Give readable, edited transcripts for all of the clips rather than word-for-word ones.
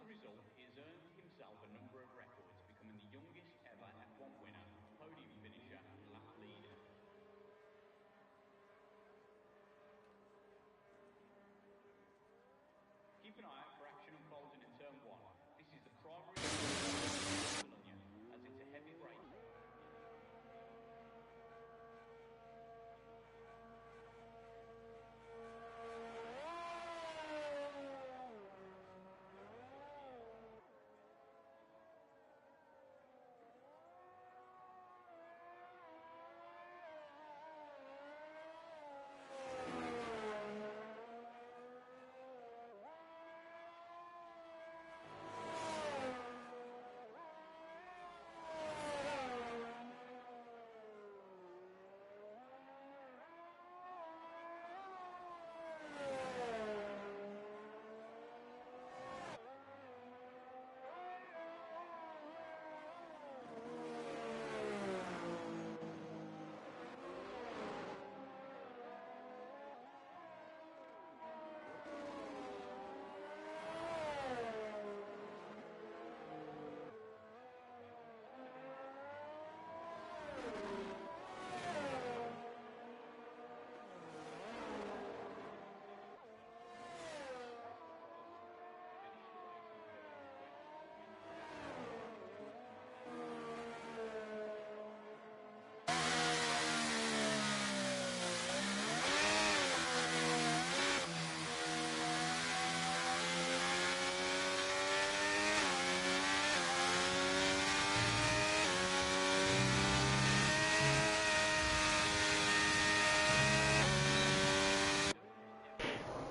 a result, he has earned himself a number of records, becoming the youngest ever F1 winner, podium finisher, and lap leader. Keep an eye out for action unfolding in turn 1. This is the primary as it's a heavy break.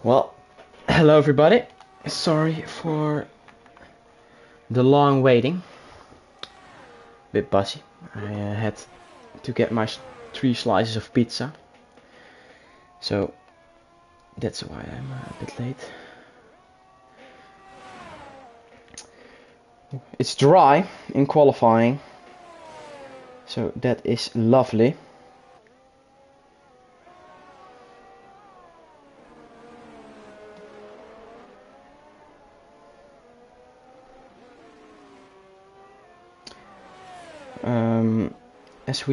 Well, hello everybody. Sorry for the long waiting. Bit busy. I had to get my 3 slices of pizza, so that's why I'm a bit late. It's dry in qualifying, so that is lovely. As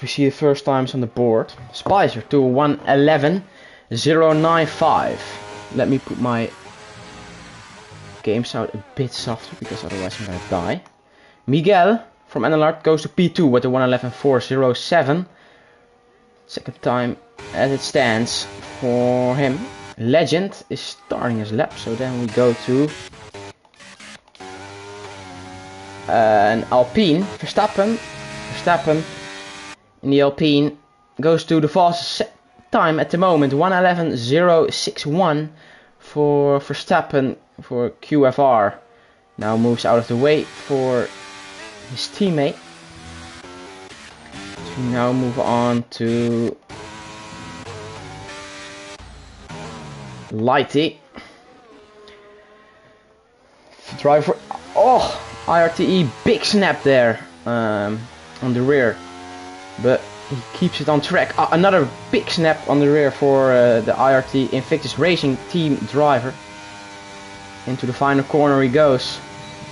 we see the first times on the board, Spicer to 1:11.095. Let me put my game sound a bit softer because otherwise I'm gonna die. Miguel from Enelart goes to P2 with the 1:11.407. Second time as it stands for him. Legend is starting his lap, so then we go to an Alpine. Verstappen in the Alpine goes to the fastest time at the moment, 1:11.061 for Verstappen for QFR. Now moves out of the way for his teammate. So we now move on to Lighty. Driver, oh, IRTE, big snap there on the rear, but he keeps it on track. Another big snap on the rear for the IRT Invictus Racing team driver. Into the final corner he goes,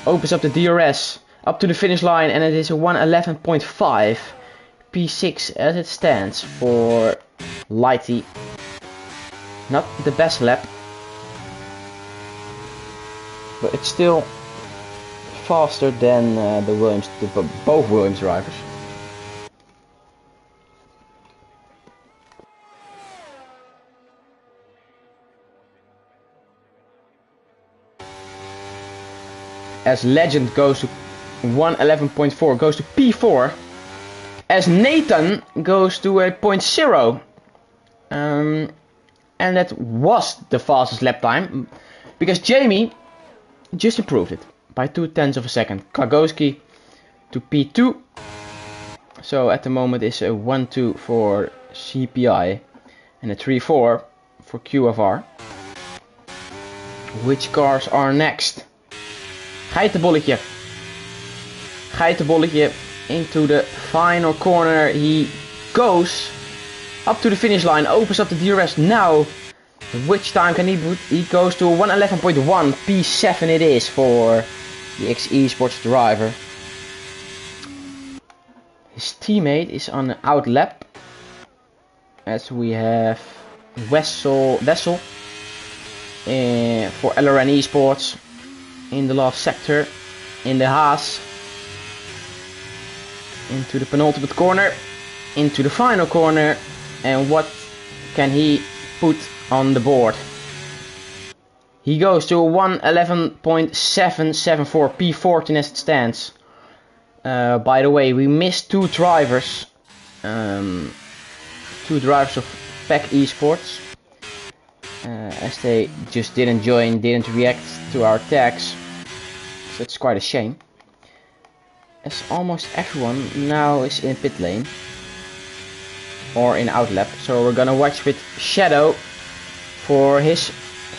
opens up the DRS, up to the finish line, and it is a 1:11.5 P6 as it stands for Lighty. Not the best lap, but it's still faster than both Williams drivers. As Legend goes to 1:11.4, goes to P4. As Nathan goes to a 0.0. And that was the fastest lap time, because Jamie just improved it by 0.2 of a second. Kargoski to P2. So at the moment it's a 1-2 for CPI and a 3-4 for QFR. Which cars are next? Geitenbolletje. Geitenbolletje into the final corner. He goes up to the finish line, opens up the DRS now. Which time can he put? He goes to 111.1. P7 it is for the ORT Esports driver. His teammate is on an out lap. As we have Wessel for LRN Esports in the last sector. In the Haas. Into the penultimate corner. Into the final corner. And what can he put on the board? He goes to 111.774 P14 as it stands. By the way, we missed two drivers. Two drivers of ORT Esports. As they just didn't join, didn't react to our tags. So it's quite a shame. As almost everyone now is in pit lane. Or in out lap. So we're gonna watch with Shadow for his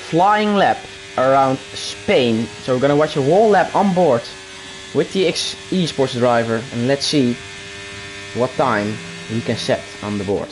flying lap around Spain. So we're gonna watch a whole lap on board with the ORT Esports driver. And let's see what time we can set on the board.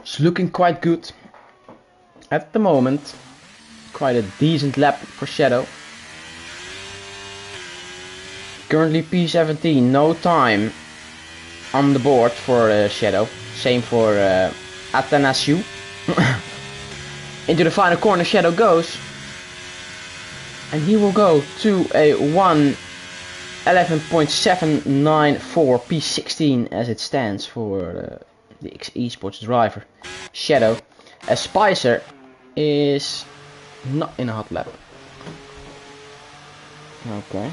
It's looking quite good at the moment. Quite a decent lap for Shadow. Currently P17, no time on the board for Shadow. Same for Atanasiu. Into the final corner Shadow goes. And he will go to a 111.794 P16 as it stands for the ORT Esports driver Shadow. As Spicer is not in a hot lap. Okay.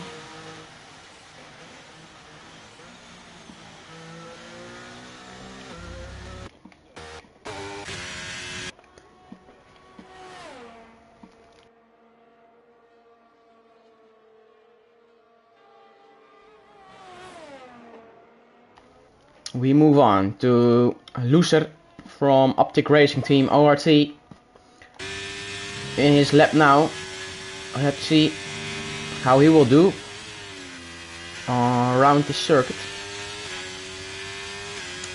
We move on to Loser from Optic Racing Team ORT. In his lap now. Let's see how he will do around the circuit.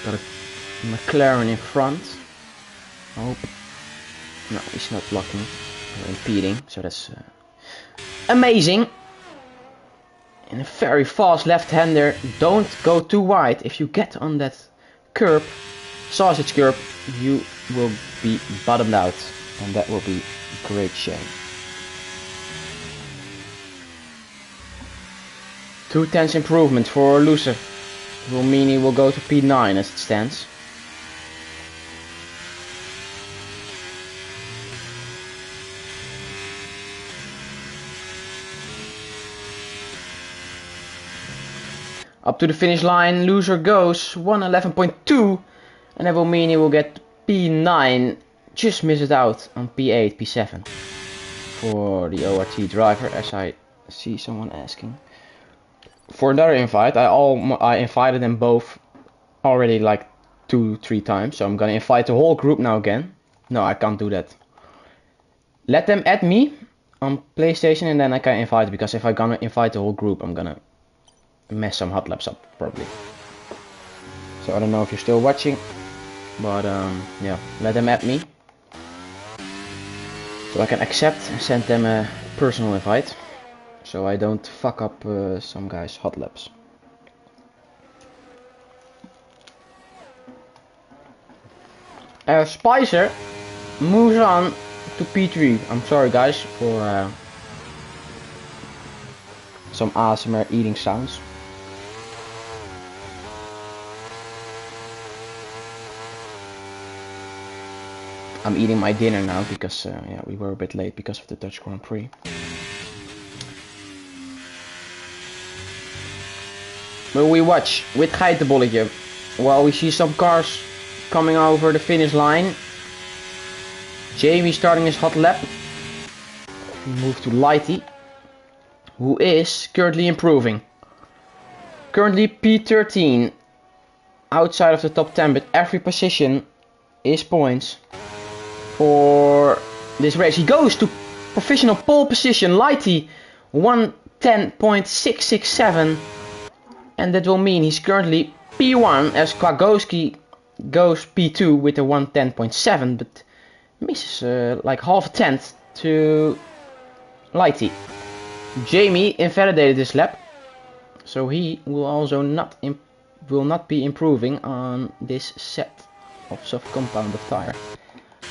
Got a McLaren in front. Oh, no, he's not blocking or impeding, so that's amazing. And a very fast left-hander. Don't go too wide. If you get on that curb, sausage curb, you will be bottomed out, and that will be a great shame. 2/10 improvement for Loser. Will mean he will go to P9 as it stands. Up to the finish line, Loser goes 111.2, and that will mean he will get P9. Just miss it out on P8, P7 for the ORT driver, as I see someone asking for another invite. I invited them both already like 2-3 times, so I'm gonna invite the whole group now again. No, I can't do that. Let them add me on PlayStation and then I can invite, because if I'm gonna invite the whole group, I'm gonna mess some hot laps up probably. So I don't know if you're still watching, but yeah, let them add me so I can accept and send them a personal invite, so I don't fuck up some guys' hot laps. Spicer moves on to P3. I'm sorry guys for some ASMR eating sounds. I'm eating my dinner now because yeah, we were a bit late because of the Dutch Grand Prix. But we watch with geitenbolletje while we see some cars coming over the finish line. Jamie starting his hot lap. We move to Lighty, who is currently improving. Currently P13, outside of the top 10, but every position is points for this race. He goes to professional pole position. Lighty 110.667, and that will mean he's currently P1 as Kwagowski goes P2 with a 110.7, but misses like half a tenth to Lighty. Jamie invalidated this lap, so he will also not be improving on this set of soft compound of tire.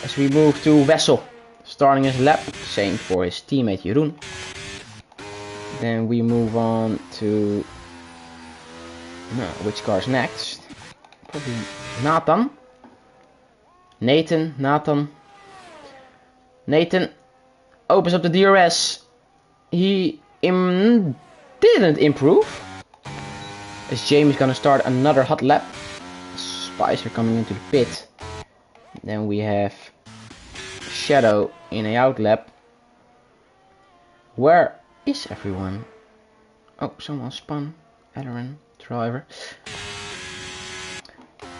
As we move to Wessel, starting his lap, same for his teammate Jeroen. Then we move on to which car is next? Probably Nathan. Nathan opens up the DRS. He didn't improve. As Jamie's gonna start another hot lap. Spicer coming into the pit. Then we have Shadow in a out lap. Where is everyone? Oh, someone spun. Aaron, driver.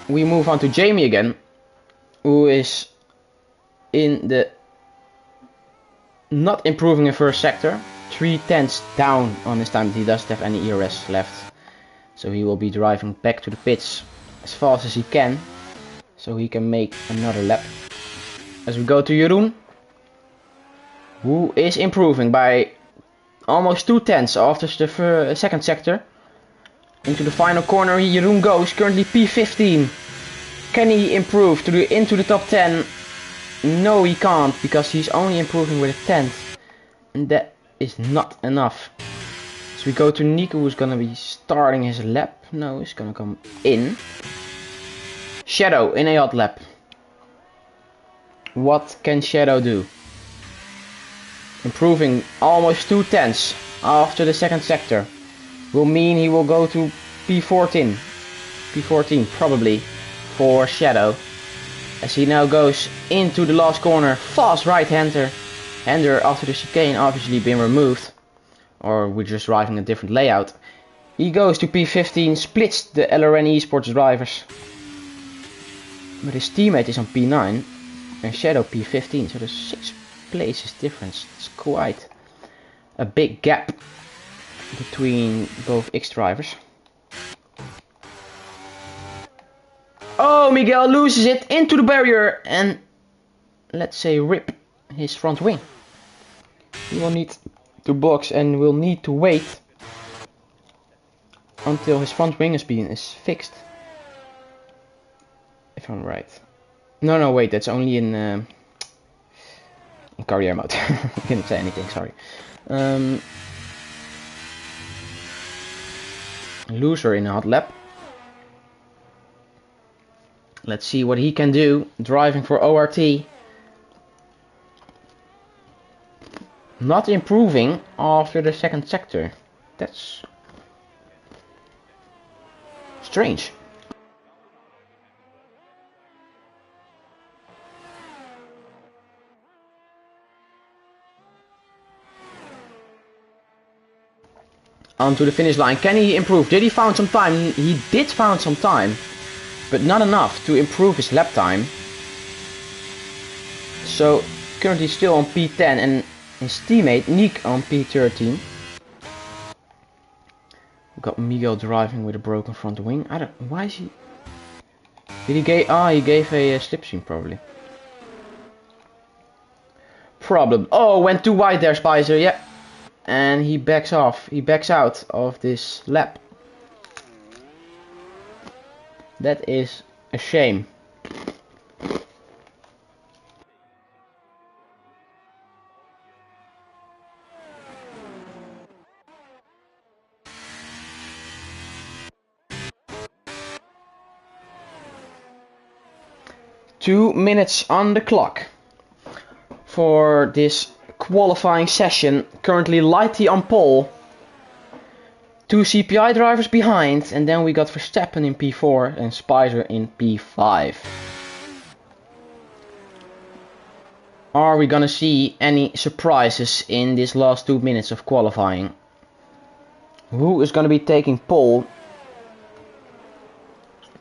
We move on to Jamie again, who is in the not improving in first sector. 3/10 down on his time. He doesn't have any ERS left, so he will be driving back to the pits as fast as he can, so he can make another lap. As we go to Jeroen, who is improving by almost 2/10 after the second sector. Into the final corner, Jeroen goes, currently P15. Can he improve into the top 10? No, he can't, because he's only improving with a 10th. And that is not enough. So we go to Nico, who's gonna be starting his lap. No, he's gonna come in. Shadow in a hot lap. What can Shadow do? Improving almost 2/10 after the second sector. Will mean he will go to P14. P14 probably for Shadow. As he now goes into the last corner. Fast right-hander. Hander after the chicane obviously been removed. Or we're just driving a different layout. He goes to P15, splits the ORT Esports drivers. But his teammate is on P9 and Shadow P15, so there's 6 places difference. It's quite a big gap between both X drivers. Oh, Miguel loses it into the barrier and, let's say, rip his front wing. He will need to box and will need to wait until his front wing is fixed. If I'm right. No, wait, that's only in career mode. I didn't say anything, sorry. Loser in a hot lap. Let's see what he can do driving for ORT. Not improving after the second sector. That's strange. Onto the finish line. Can he improve? Did he found some time? He did found some time, but not enough to improve his lap time. So currently still on P10 and his teammate Nick on P13. We've got Miguel driving with a broken front wing. I don't. Why is he? Did he gave? Ah, he gave a slipstream probably. Problem. Oh, went too wide there, Spicer. Yeah. And he backs off. He backs out of this lap. That is a shame. Two minutes on the clock for this qualifying session. Currently Lighty on pole. two CPI drivers behind, and then we got Verstappen in P4 and Spicer in P5. Are we gonna see any surprises in these last 2 minutes of qualifying? Who is gonna be taking pole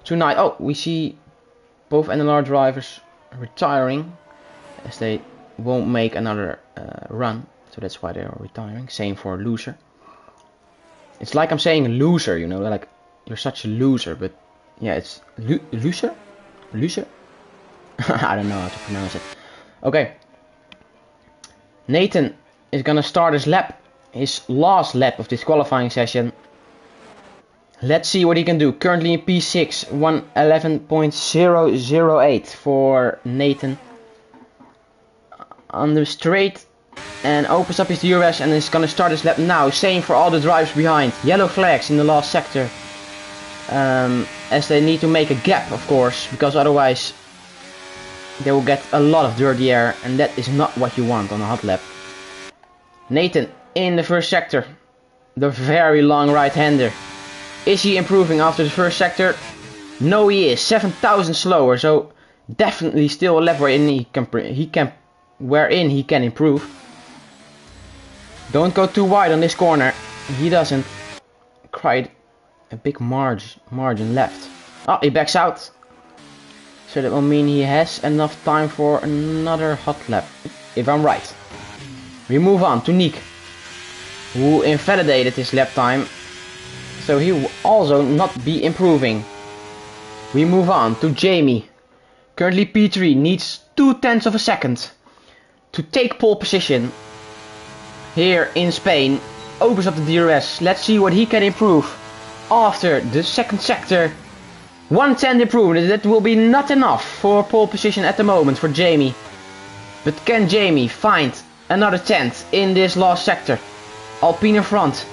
tonight? Oh, we see both NLR drivers retiring as they won't make another run, so that's why they are retiring. Same for loser. It's like I'm saying loser, you know, like you're such a loser, but yeah, it's loser? Loser? I don't know how to pronounce it. Okay. Nathan is gonna start his lap, his last lap of this qualifying session. Let's see what he can do. Currently in P6, 111.008 for Nathan. On the straight, and opens up his DRS and is gonna start his lap now. Same for all the drivers behind. Yellow flags in the last sector. As they need to make a gap, of course, because otherwise they will get a lot of dirty air, and that is not what you want on a hot lap. Nathan in the first sector, the very long right-hander. Is he improving after the first sector? No, he is 7,000 slower, so definitely still a lap wherein he can improve. Don't go too wide on this corner. He doesn't. Quite a big margin left. Oh, he backs out. So that will mean he has enough time for another hot lap, if I'm right. We move on to Nick, who invalidated his lap time, so he will also not be improving. We move on to Jamie, currently P3, needs 0.2 of a second to take pole position here in Spain. Opens up the DRS. Let's see what he can improve after the second sector. 1/10 improvement. That will be not enough for pole position at the moment for Jamie. But can Jamie find another 10th in this last sector? Alpine in front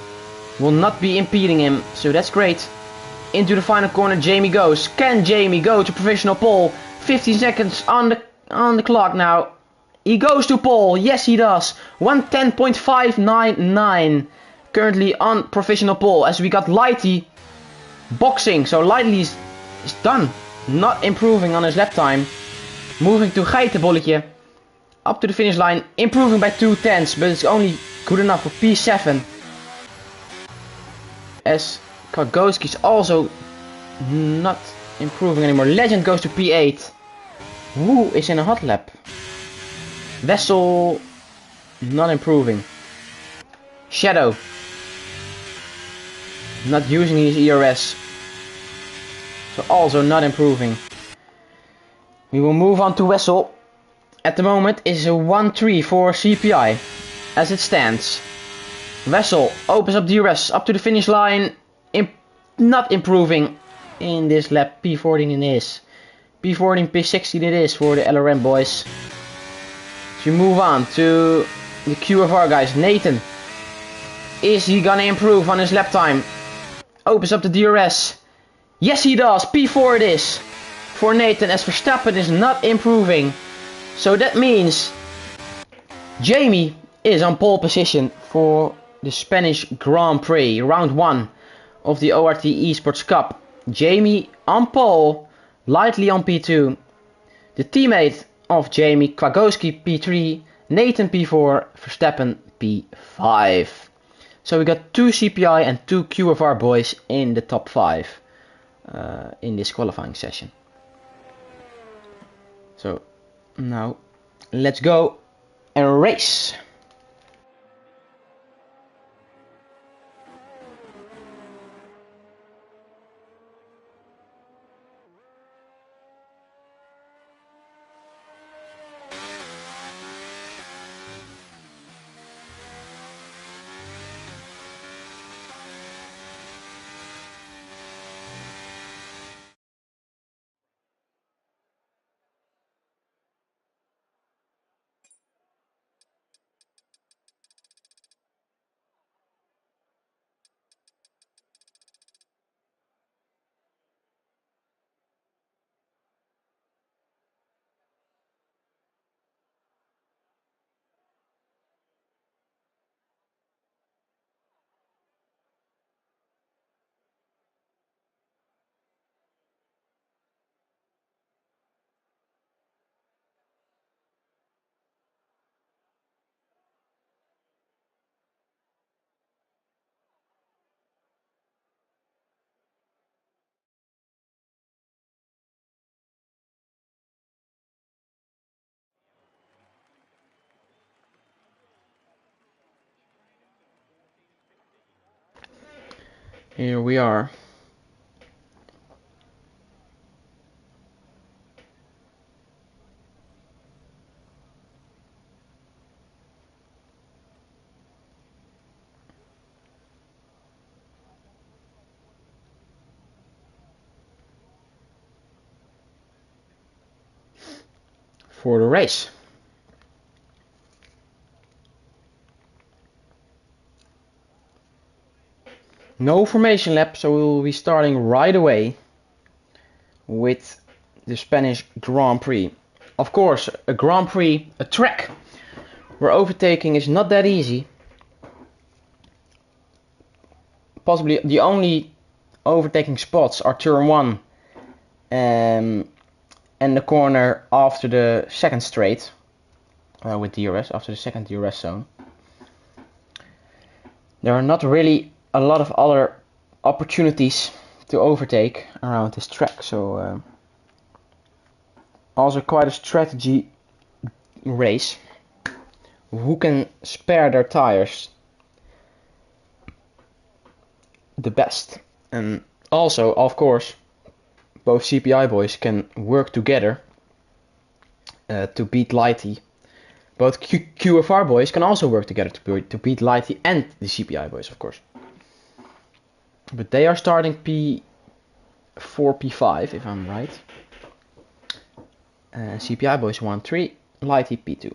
will not be impeding him, so that's great. Into the final corner Jamie goes. Can Jamie go to provisional pole? 15 seconds on the clock now. He goes to pole. Yes, he does. 1:10.599. Currently on provisional pole, as we got Lighty boxing. So Lighty is done. Not improving on his lap time. Moving to Geitenbolletje. Up to the finish line. Improving by 0.2, but it's only good enough for P7. As Kwiatkowski's also not improving anymore. Legend goes to P8. Who is in a hot lap? Vessel not improving. Shadow not using his ERS, so also not improving. We will move on to Wessel. At the moment is a 1-3 for CPI as it stands. Wessel opens up DRS up to the finish line. Not improving in this lap. P14 it is. P14, P16 it is for the LRM boys. So we move on to the QFR guys. Nathan. Is he gonna improve on his lap time? Opens up the DRS. Yes, he does. P4 it is for Nathan, as Verstappen is not improving. So that means Jamie is on pole position for the Spanish Grand Prix, round 1 of the ORT Esports Cup. Jamie on pole, lightly on P2. The teammate of Jamie, Kwiatkowski P3, Nathan P4, Verstappen P5. So we got 2 CPI and 2 QFR boys in the top 5 in this qualifying session. So now let's go and race. Here we are. For the race. No formation lap, so we will be starting right away with the Spanish Grand Prix. Of course, a Grand Prix, a track where overtaking is not that easy. Possibly the only overtaking spots are turn 1 and the corner after the second straight with DRS, after the second DRS zone. There are not really a lot of other opportunities to overtake around this track, so also quite a strategy race. Who can spare their tires the best? And also, of course, both CPI boys can work together to beat Lighty. Both QFR boys can also work together to beat Lighty and the CPI boys, of course. But they are starting P4, P5, if I'm right. CPI boys 1-3, Lighty P2.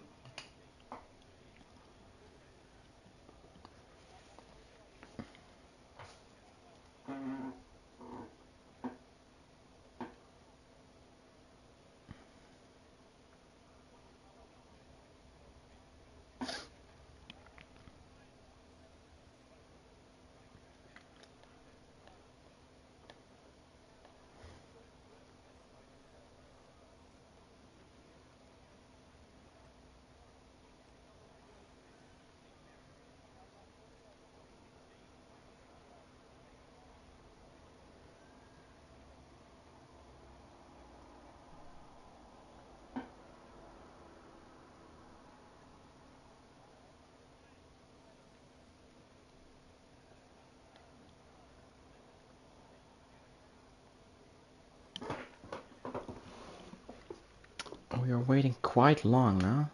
We are waiting quite long now.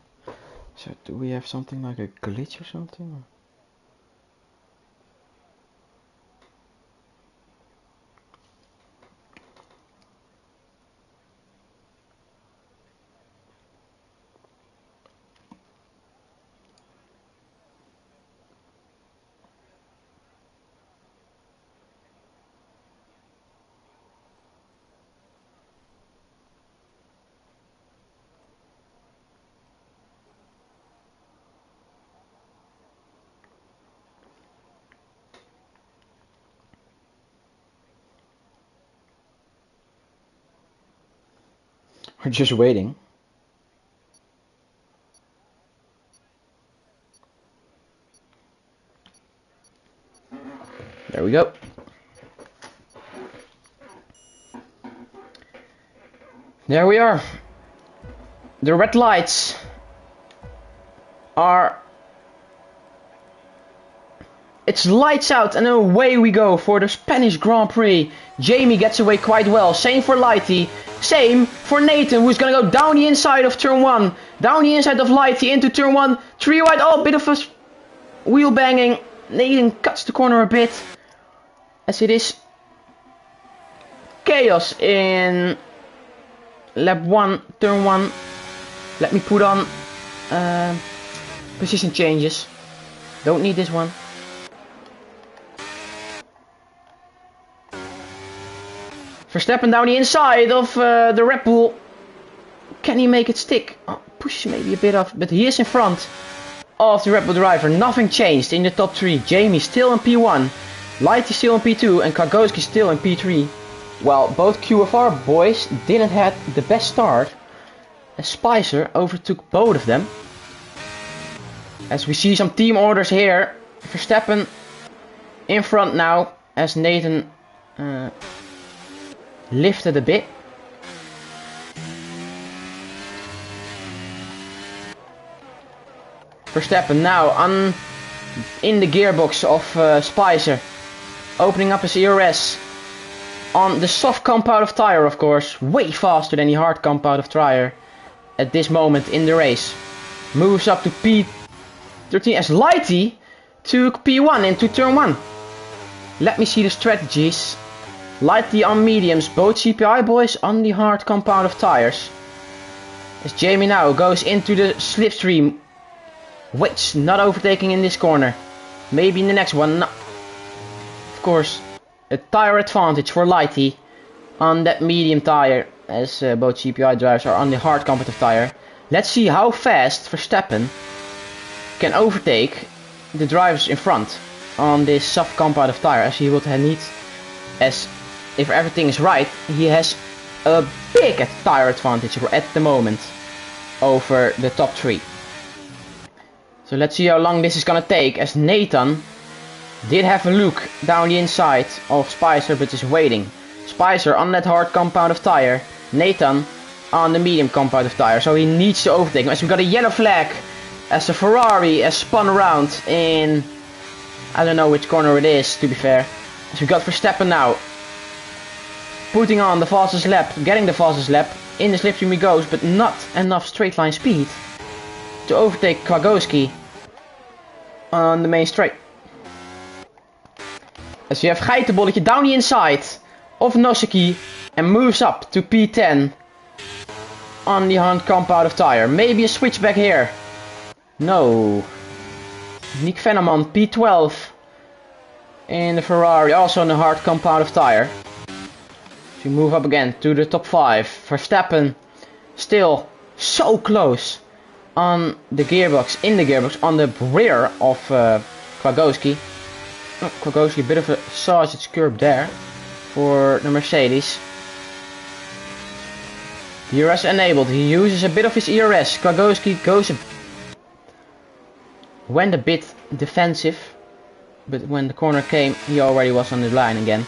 So do we have something like a glitch or something? We're just waiting. There we go. There we are. The red lights are... It's lights out and away we go for the Spanish Grand Prix. Jamie gets away quite well. Same for Lighty. Same for Nathan, who's gonna go down the inside of turn 1. Down the inside of Lighty into turn 1. 3 wide. Oh, bit of a wheel banging. Nathan cuts the corner a bit. As it is chaos in lap 1, turn 1. Let me put on position changes. Don't need this one. Verstappen down the inside of the Red Bull. Can he make it stick? Oh, pushes maybe a bit off, but he is in front of the Red Bull driver. Nothing changed in the top 3. Jamie still in P1. Lighty still in P2 and Kargoski still in P3. Well, both QFR boys didn't have the best start. As Spicer overtook both of them. As we see some team orders here. Verstappen in front now as Nathan lifted a bit. Verstappen now in the gearbox of Spicer. opening up his ERS on the soft compound of tire, of course, way faster than the hard compound of tire at this moment in the race. Moves up to P13 as Lighty took P1 into turn 1. Let me see the strategies. Lighty on mediums, both CPI boys on the hard compound of tires. As Jamie now goes into the slipstream. Waits, not overtaking in this corner. Maybe in the next one. No. Of course, a tire advantage for Lighty on that medium tire, as both CPI drivers are on the hard compound of tire. Let's see how fast Verstappen can overtake the drivers in front on this soft compound of tire, as he would need, as if everything is right, he has a big tire advantage at the moment over the top 3. So let's see how long this is gonna take, as Nathan did have a look down the inside of Spicer but is waiting. Spicer on that hard compound of tire, Nathan on the medium compound of tire, so he needs to overtake him. As we got a yellow flag as the Ferrari has spun around in, I don't know which corner it is, to be fair. As we got Verstappen now putting on the fastest lap, getting the fastest lap, in the slipstream he goes, but not enough straight line speed to overtake Kwagowski on the main straight. As you have Geitenbolletje down the inside of Noseki and moves up to P10 on the hard compound of tire. Maybe a switchback here. No. Nick Veneman P12 in the Ferrari, also on the hard compound of tire. So we move up again to the top 5. Verstappen still so close on the gearbox, on the rear of Kwagowski. Oh, Kwagowski, a bit of a sausage curb there for the Mercedes. ERS enabled, he uses a bit of his ERS. Kwagowski went a bit defensive, but when the corner came, he already was on the line again.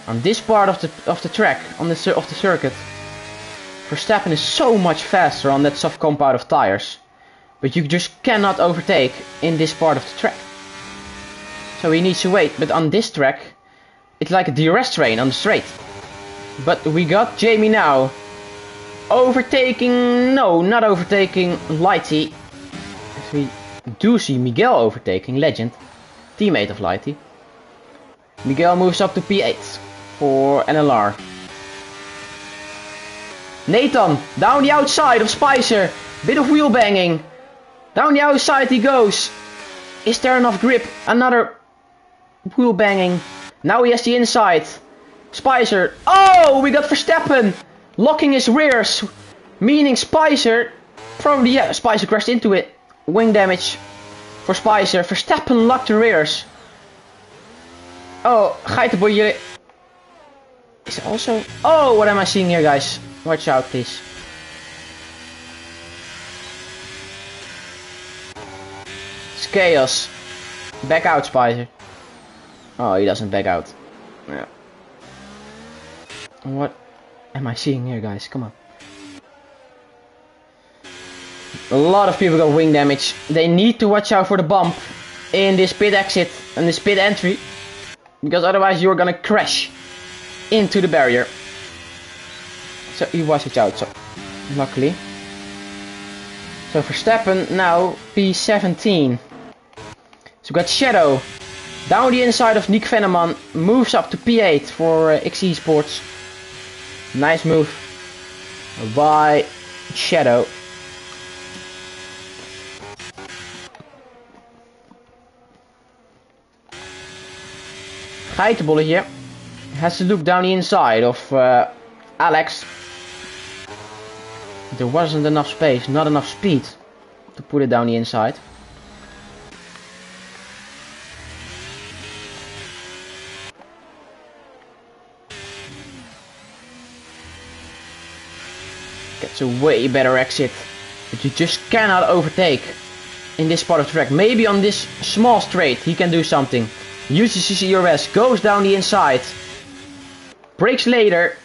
On this part of the track, of the circuit, Verstappen is so much faster on that soft compound of tires, but you just cannot overtake in this part of the track. So he needs to wait, but on this track, it's like a DRS train on the straight. But we got Jamie now overtaking, no, not overtaking Lighty. As we do see Miguel overtaking, legend, teammate of Lighty. Miguel moves up to P8 for NLR. Nathan, down the outside of Spicer, bit of wheel banging. Down the outside he goes. Is there enough grip? Another wheel banging. Now he has the inside. Spicer. Oh, we got Verstappen locking his rears, meaning Spicer probably, yeah, Spicer crashed into it. Wing damage for Spicer. Verstappen locked the rears. Oh, Geitenbolletje is also. Oh, what am I seeing here, guys? Watch out, please. It's chaos. Back out, Spicer. Oh, he doesn't back out. Yeah. What am I seeing here, guys? Come on. A lot of people got wing damage. They need to watch out for the bump in this pit exit and this pit entry, because otherwise you're gonna crash into the barrier. So you watch it out. So luckily. So Verstappen now P17. So we got Shadow down the inside of Nick Veneman, moves up to P8 for ORT Esports. Nice move by Shadow. Geitenbolletje has to look down the inside of Alex. There wasn't enough space, not enough speed to put it down the inside. Gets a way better exit, but you just cannot overtake in this part of the track. Maybe on this small straight he can do something. Uses his ERS, goes down the inside, brakes later,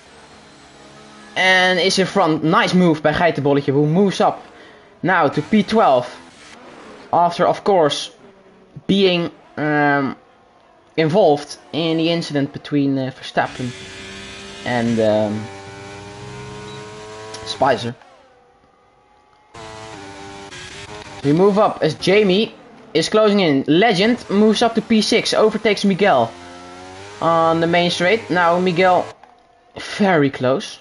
and is in front. Nice move by Geitenbolletje, who moves up now to P12. After, of course, being involved in the incident between Verstappen and Spicer. We move up as Jamie is closing in. Legend moves up to P6, overtakes Miguel on the main straight. Now Miguel very close.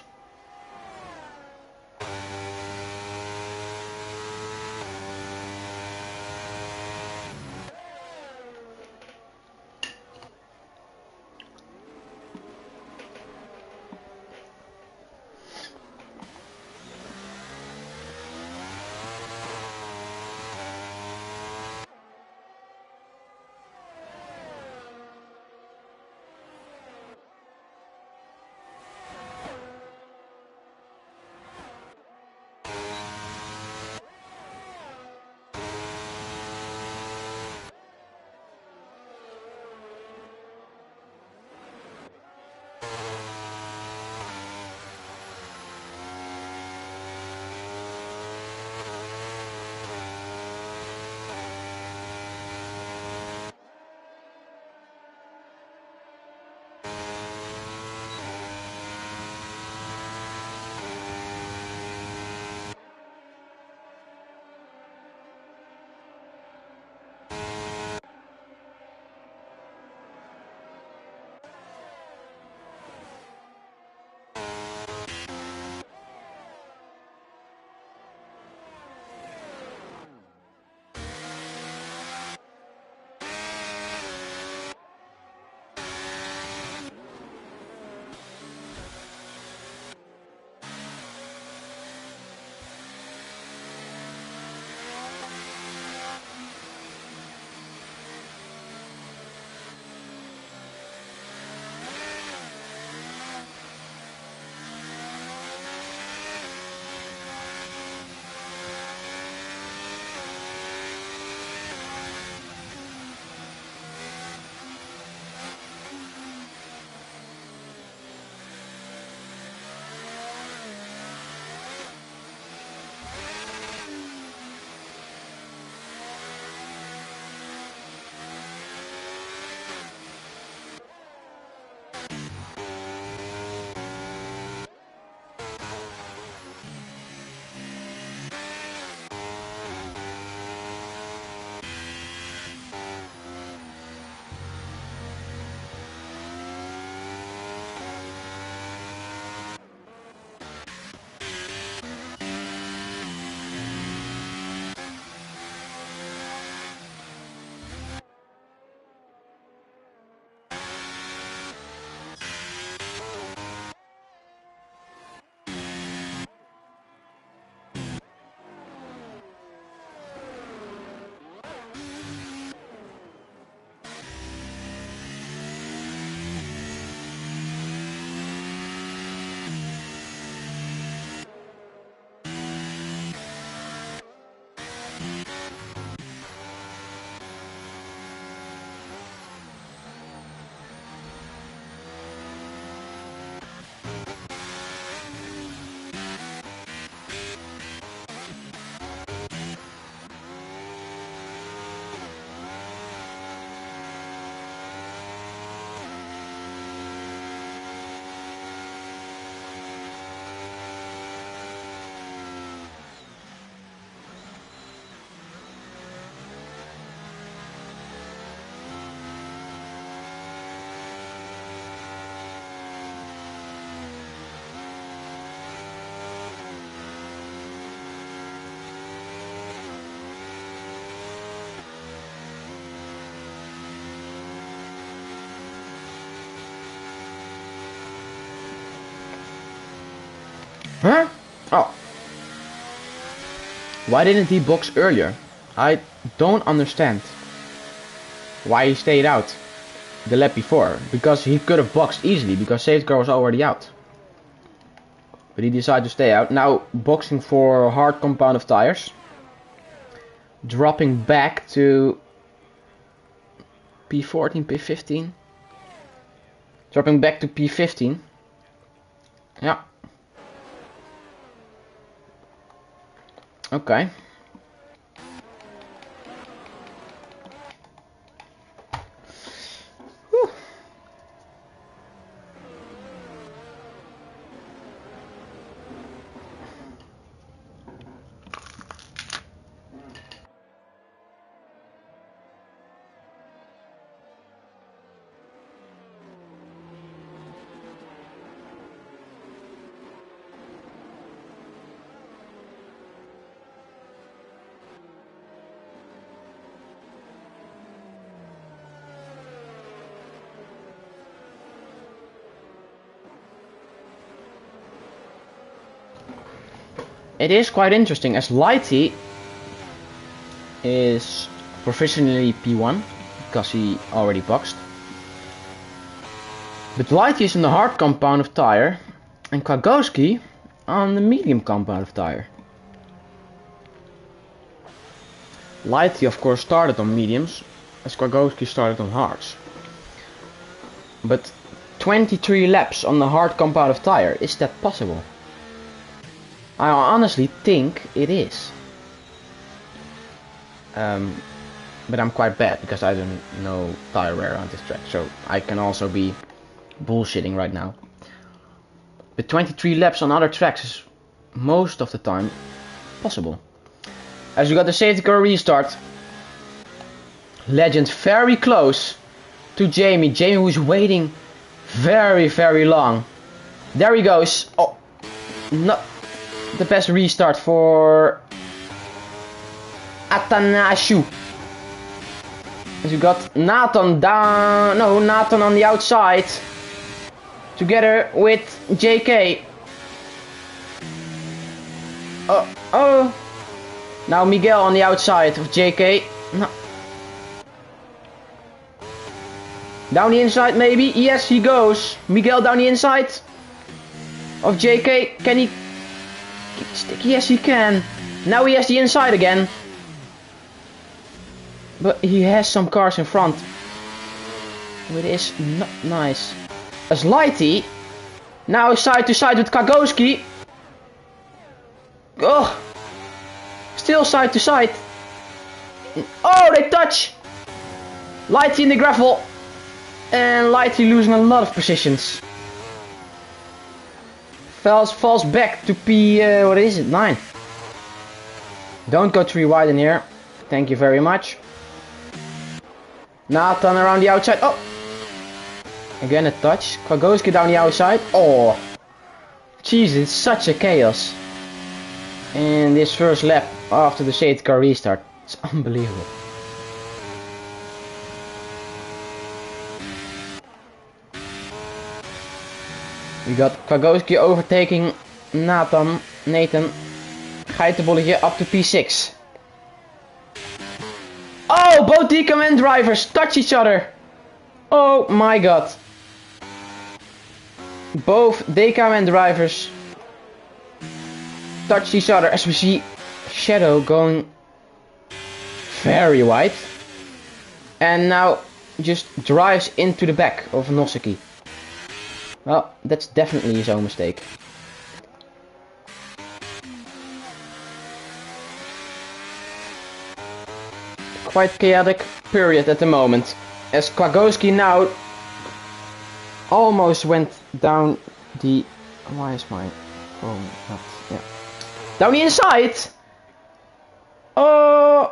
Huh? Oh. Why didn't he box earlier? I don't understand why he stayed out the lap before. Because he could have boxed easily, because safety car was already out. But he decided to stay out. Now boxing for hard compound of tires. Dropping back to P14, P15. Dropping back to P15. Yeah. Okay. it is quite interesting as Lighty is professionally P1 because he already boxed. But Lighty is on the hard compound of tire and Kwagowski on the medium compound of tire. Lighty of course started on mediums as Kwagowski started on hards. But 23 laps on the hard compound of tire, is that possible? I honestly think it is. But I'm quite bad because I don't know tire wear on this track, so I can also be bullshitting right now. But 23 laps on other tracks is most of the time possible. As we got the safety car restart, Legend very close to Jamie. Jamie who's waiting very long. There he goes. Oh, not the best restart for Atanasiu. As we got Nathan down, no, Nathan on the outside, together with JK. Oh, now Miguel on the outside of JK. No. Down the inside maybe, yes he goes. Miguel down the inside of JK, can he stick? Yes he can. Now he has the inside again. But he has some cars in front. It is not nice. As Lighty, now side to side with Kwagowski. Oh, still side to side. Oh, they touch. Lighty in the gravel. And Lighty losing a lot of positions. Falls back to P, what is it, 9. Don't go 3 wide in here. Thank you very much. Nathan around the outside. Oh! Again a touch. Kwagowski down the outside. Oh! Jesus, it's such a chaos. And this first lap after the safety car restart. It's unbelievable. We got Kwagowski overtaking Nathan. Geitenbolletje up to P6. Oh, both DKM drivers touch each other. Oh my god. Both DKM drivers touch each other as we see Shadow going very wide. And now just drives into the back of Noseki. Well, that's definitely his own mistake. Quite chaotic period at the moment, as Kwagowski now almost went down the... Why is my phone not... Yeah. Down the inside! Oh!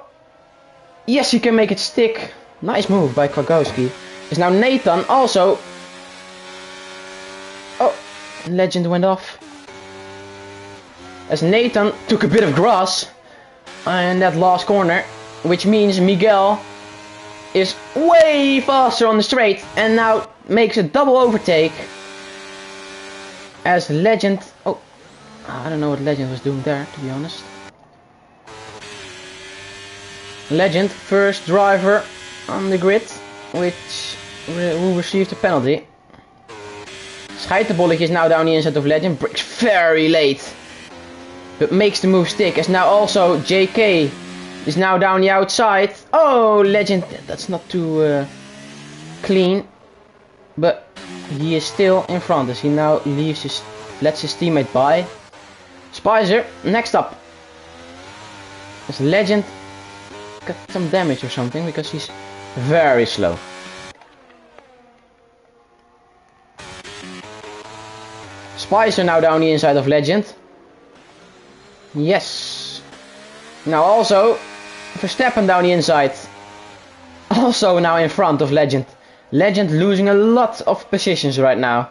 Yes, he can make it stick. Nice move by Kwagowski. Is now Nathan also... Oh! Legend went off. As Nathan took a bit of grass in that last corner. Which means Miguel is way faster on the straight and now makes a double overtake. As Legend... Oh, I don't know what Legend was doing there, to be honest. Legend, first driver on the grid, who received a penalty. Geitenbolletje is now down the inside of Legend, brakes very late. But makes the move stick, as now also JK is now down the outside. Oh, Legend, that's not too clean. But he is still in front as he now lets his teammate by. Spicer, next up. As Legend got some damage or something because he's very slow. Spicer now down the inside of Legend. Yes. Now also Verstappen down the inside. Also now in front of Legend. Legend losing a lot of positions right now.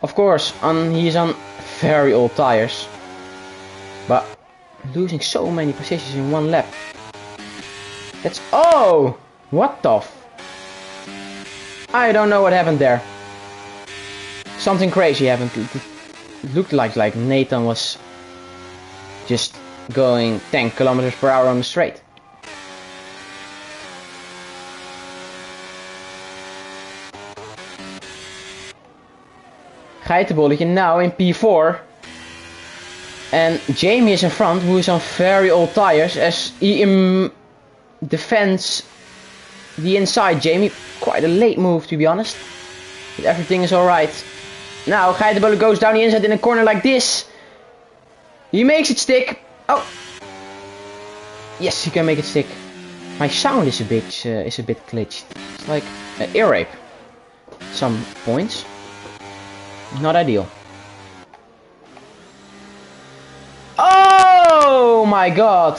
Of course, he's on very old tires. But losing so many positions in one lap. That's... Oh! What the I don't know what happened there. Something crazy happened. It looked like Nathan was just going 10 kilometers per hour on the straight. Geitenbolletje now in P4. And Jamie is in front, who is on very old tires, as he defends the inside. Jamie, quite a late move to be honest, but everything is alright. Now Geitenbolletje goes down the inside in a corner like this. He makes it stick. Oh, yes, he can make it stick. My sound is a bit glitched. It's like an ear rape. Some points. Not ideal. Oh my god!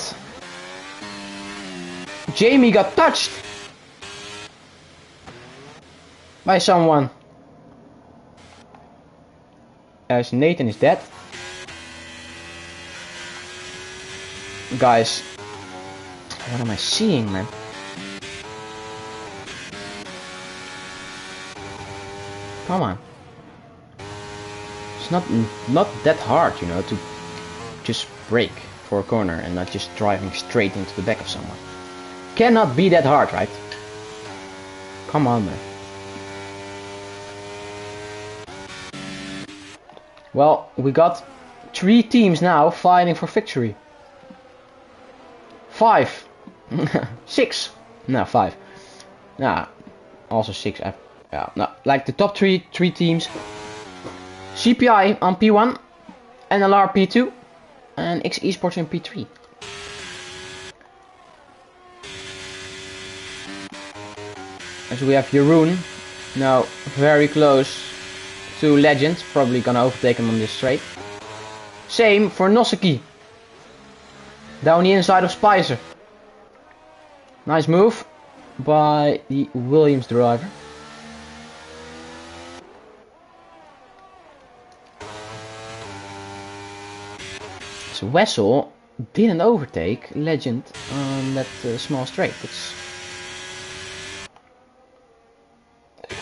Jamie got touched by someone. As Nathan is dead. Guys, what am I seeing, man? Come on. It's not that hard, you know, to just brake for a corner and not just driving straight into the back of someone. Cannot be that hard, right? Come on, man. Well, we got 3 teams now fighting for victory. 5. 6. No, 5. Nah, also 6. Yeah, no, like the top 3 teams. CPI on P1, NLR P2, and ORT Esports in P3. As we have Jeroen now very close to Legend, probably gonna overtake him on this straight. Same for Noseki. Down the inside of Spicer. Nice move by the Williams driver. So Wessel didn't overtake Legend on that small straight. It's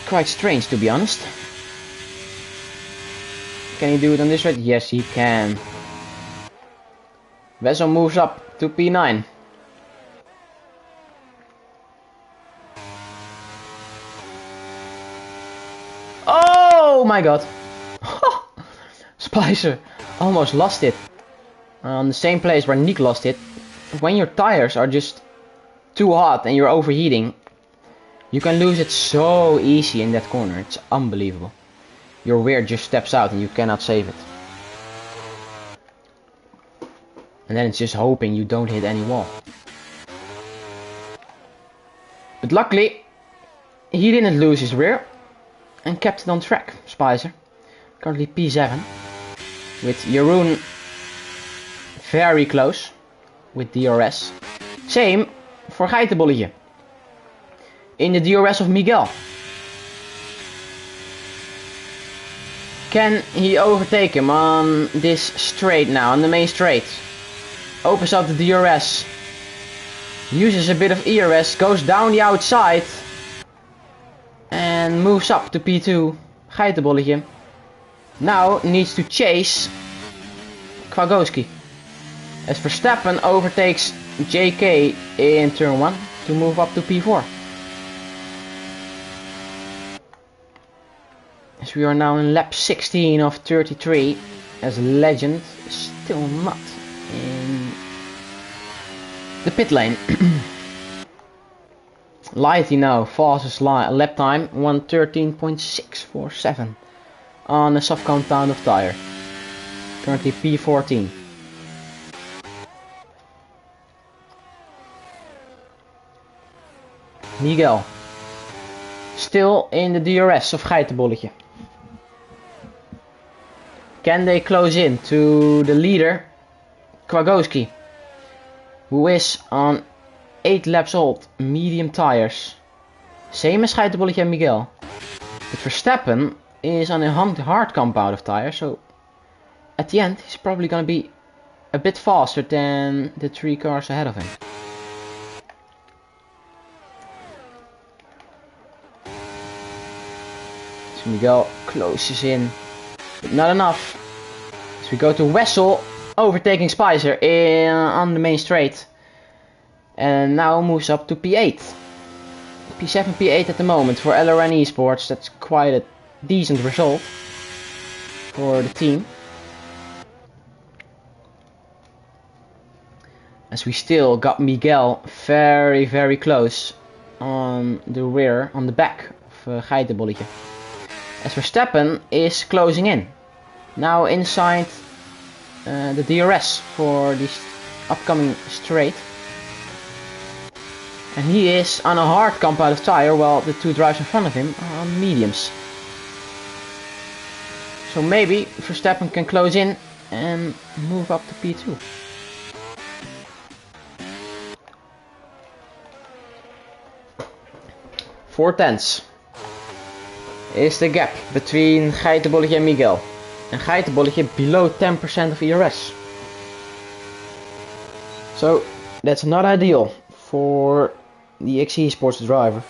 quite strange, to be honest. Can he do it on this straight? Yes, he can. Wessel moves up to P9. Oh my god! Spicer almost lost it. On the same place where Nick lost it. When your tires are just too hot and you're overheating, you can lose it so easy in that corner. It's unbelievable. Your rear just steps out and you cannot save it. And then it's just hoping you don't hit any wall. But luckily, he didn't lose his rear and kept it on track. Spicer, currently P7, with Jeroen very close with DRS. Same for Geitenbolletje in the DRS of Miguel. Can he overtake him on this straight now, on the main straight? Opens up the DRS, uses a bit of ERS, goes down the outside and moves up to P2. Geitenbolletje now needs to chase Kwagoski, as Verstappen overtakes JK in turn 1 to move up to P4. As we are now in lap 16 of 33, as Legend is still not in the pit lane. Lighty now, fastest lap time, 1:13.647 on a soft compound of tire. Currently P14. Miguel still in the DRS of Geitenbolletje. Can they close in to the leader, Kwagoski, who is on 8 laps old, medium tires, same as Geitenbolletje and Miguel. But Verstappen is on a hard compound of tires, so at the end he's probably gonna be a bit faster than the 3 cars ahead of him. So Miguel closes in, but not enough. So we go to Wessel overtaking Spicer on the main straight. And now moves up to P8. P7, P8 at the moment for ORT Esports. That's quite a decent result for the team. As we still got Miguel very close on the rear, on the back of Geitenbolletje. As Verstappen is closing in. Now inside the DRS for this upcoming straight. And he is on a hard compound tire while the two drivers in front of him are on mediums. So maybe Verstappen can close in and move up to P2. Four tenths is the gap between Geitenbolletje and Miguel. And Geitenbolletje below 10% of ERS. So that's not ideal for the ORT Esports driver.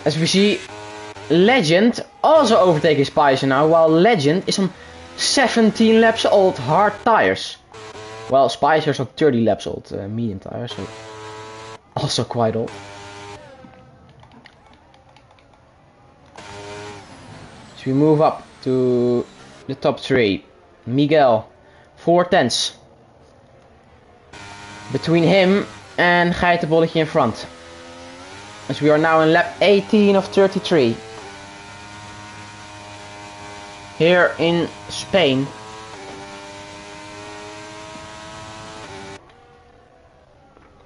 As we see, Legend also overtaking Spicer now, while Legend is on 17 laps old hard tires. Well, Spicer's on 30 laps old medium tires, so also quite old. So we move up to the top 3. Miguel, 4 tenths between him and Geitenbolletje in front. As we are now in lap 18 of 33. Here in Spain.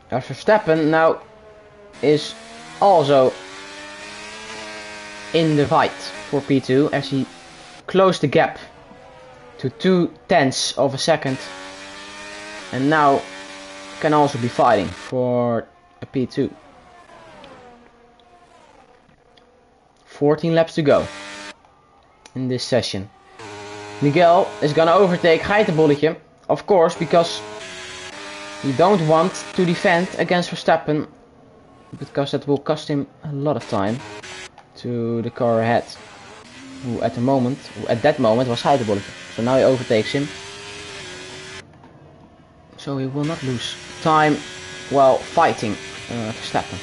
Verstappen now is also in the fight for P2 as he closed the gap to 2 tenths of a second and now can also be fighting for a P2. 14 laps to go in this session. Miguel is gonna overtake Geitenbolletje, of course, because you don't want to defend against Verstappen, because that will cost him a lot of time to the car ahead, who at that moment was Geitenbolletje. So now he overtakes him, so he will not lose time while fighting Verstappen.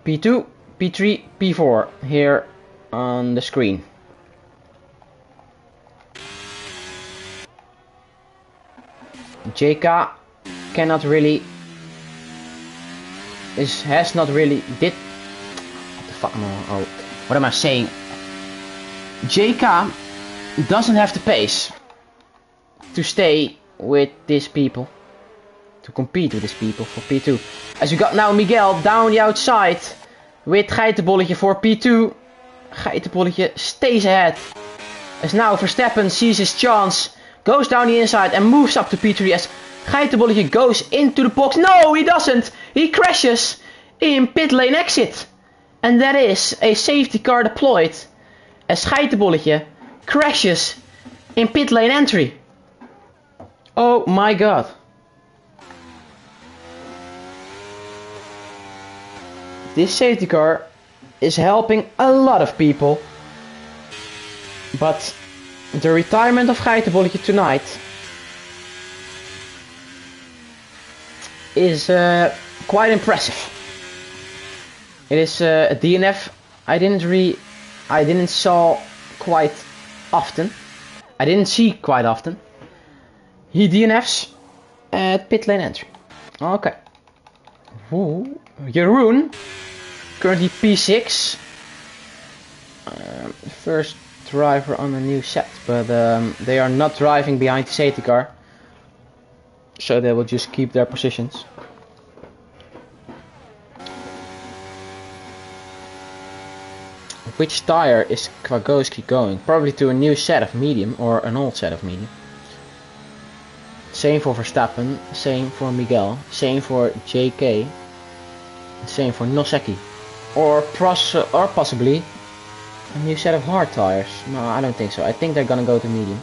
P2, P3, P4 here on the screen. JK cannot really has not really did what the fuck, no, oh, what am I saying? JK doesn't have the pace to stay with these people, to compete with these people for P2. As we got now Miguel down the outside with Geitenbolletje for P2. Geitenbolletje stays ahead. As now Verstappen sees his chance, goes down the inside and moves up to P3 as Geitenbolletje goes into the box. No, he doesn't! He crashes in pit lane exit. And that is a safety car deployed as Geitenbolletje crashes in pit lane entry. Oh my god. This safety car is helping a lot of people, but the retirement of Geitenbolletje tonight is quite impressive. It is a DNF I didn't see quite often. He DNFs at pit lane entry. Okay. Ooh. Jeroen, currently P6. First driver on a new set, but they are not driving behind the safety car, so they will just keep their positions. Which tire is Kwagoski going? Probably to a new set of medium or an old set of medium. Same for Verstappen, same for Miguel, same for JK, same for Noseki. Or possibly a new set of hard tires. No, I don't think so. I think they're gonna go to medium.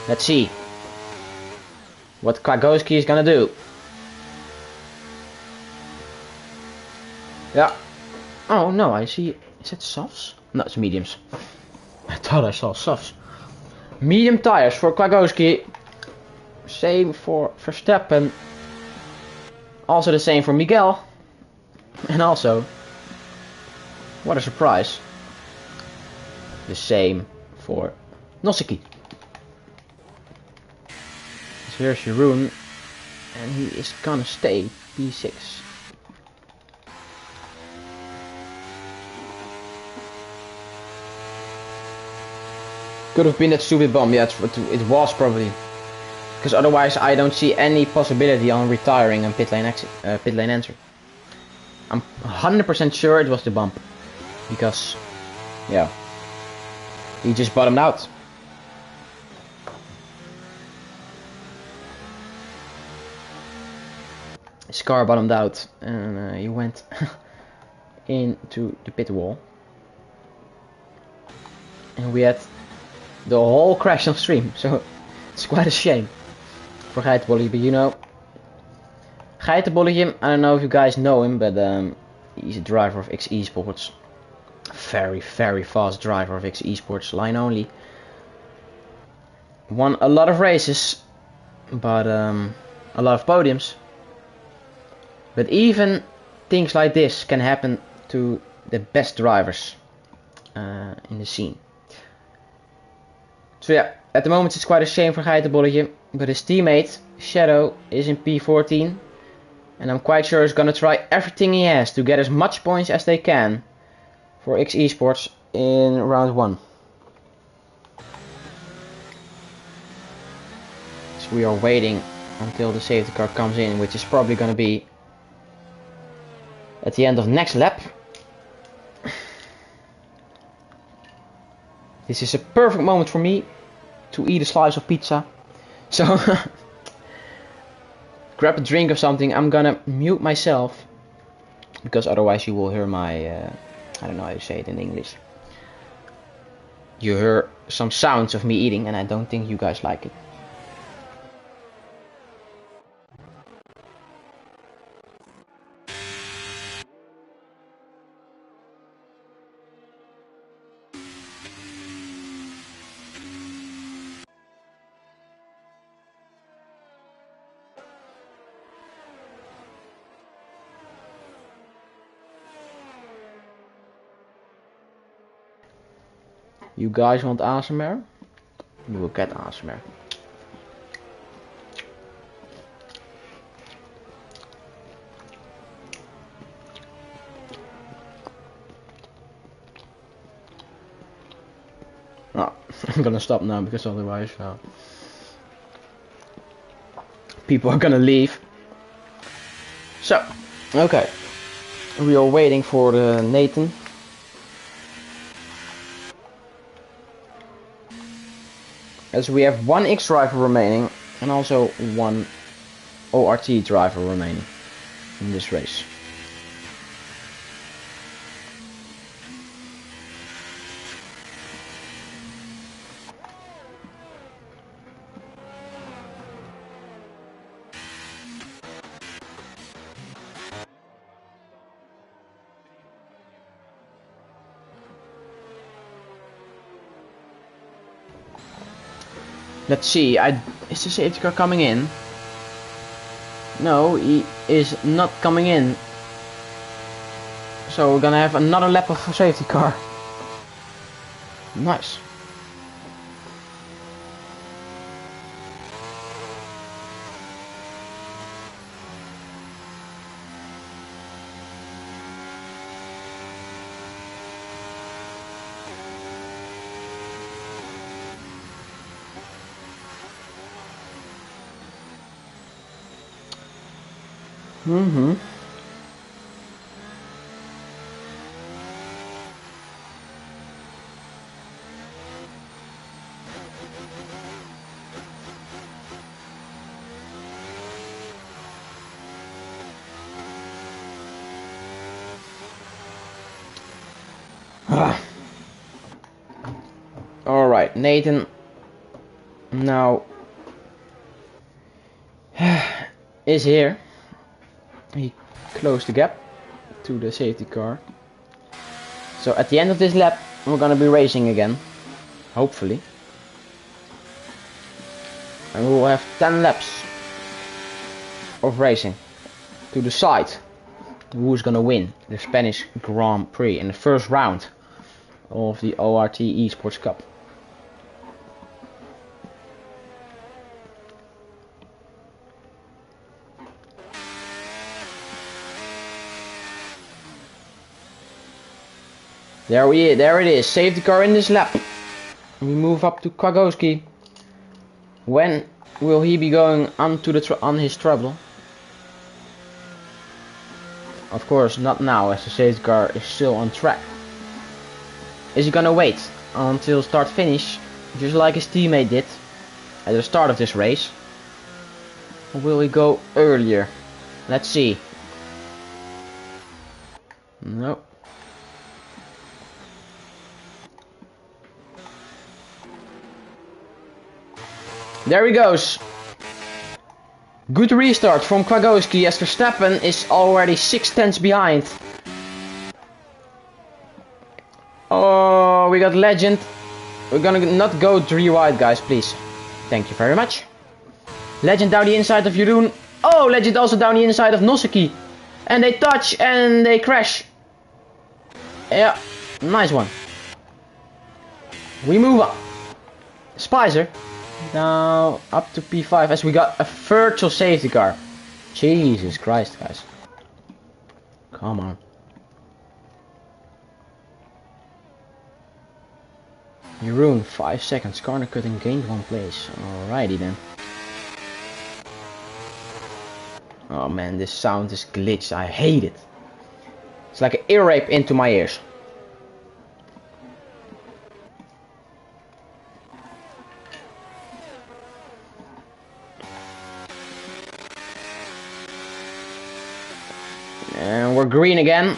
Let's see. what Klagowski is gonna do. Yeah. Oh no, I see. Is it softs? No, it's mediums. I thought I saw softs. Medium tires for Klagowski. Same for Verstappen. Also the same for Miguel. And also, what a surprise, the same for Nosicki. So here's Jeroen, and he is gonna stay P6. Could have been that stupid bomb, yeah, it was probably. Because otherwise I don't see any possibility on retiring and pit lane entry. I'm 100% sure it was the bump. Because, yeah, he just bottomed out. His car bottomed out and he went into the pit wall. And we had the whole crash on stream, so it's quite a shame for Geitenbolletje, but you know, Geitenbolletje, I don't know if you guys know him, but he's a driver of ORT Esports. Very, very fast driver of ORT Esports, line only. Won a lot of races, but a lot of podiums. But even things like this can happen to the best drivers in the scene. So yeah, at the moment it's quite a shame for Geitenbolletje, but his teammate, Shadow, is in P14. And I'm quite sure he's gonna try everything he has to get as much points as they can for ORT Esports in round 1. So we are waiting until the safety car comes in, which is probably gonna be at the end of next lap. This is a perfect moment for me to eat a slice of pizza. So grab a drink or something. I'm gonna mute myself because otherwise you will hear my I don't know how to say it in English. You hear some sounds of me eating and I don't think you guys like it. You guys want ASMR? You will get ASMR. Oh, I'm gonna stop now because otherwise people are gonna leave. So, okay. We are waiting for Nathan. As we have one X driver remaining and also one ORT driver remaining in this race. Let's see, is the safety car coming in? No, he is not coming in. So we're gonna have another lap of a safety car. Nice. Alright, Nathan now is here. He closed the gap to the safety car. So at the end of this lap, we're gonna be racing again, hopefully. And we will have 10 laps of racing to decide who's gonna win the Spanish Grand Prix in the first round of the ORT Esports Cup. There it is. Safety car in this lap. We move up to Kwagowski. When will he be going on his treble? Of course, not now, as the safety car is still on track. Is he gonna wait until start finish, just like his teammate did at the start of this race? Or will he go earlier? Let's see. No. There he goes. Good restart from Kwagowski as Verstappen is already 6 tenths behind. Oh, we got Legend. We're gonna not go 3 wide, guys, please. Thank you very much. Legend down the inside of Jeroen. Oh, Legend also down the inside of Noseki. And they touch and they crash. Yeah, nice one. We move on. Spicer. Now up to P5 as we got a virtual safety car. Jesus Christ, guys. Come on. Jeroen, 5 seconds. Corner cutting gained 1 place. Alrighty then. Oh man, this sound is glitched. I hate it. It's like an ear rape into my ears. And we're green again.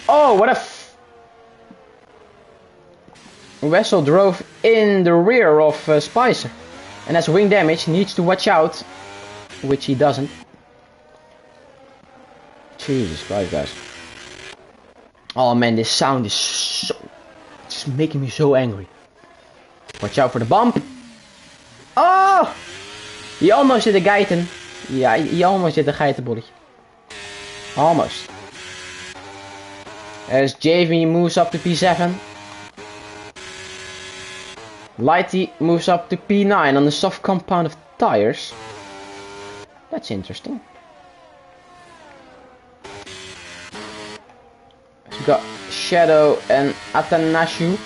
Oh, what a Wessel drove in the rear of Spicer. And has wing damage, needs to watch out. Which he doesn't. Jesus Christ, guys. Oh man, this sound is so... It's making me so angry. Watch out for the bump. Oh! He almost did a geiten. Yeah, he almost did a geitenbolletje. Almost. As Jamie moves up to P7. Lighty moves up to P9 on the soft compound of tires. That's interesting. So we got Shadow and Atanashu.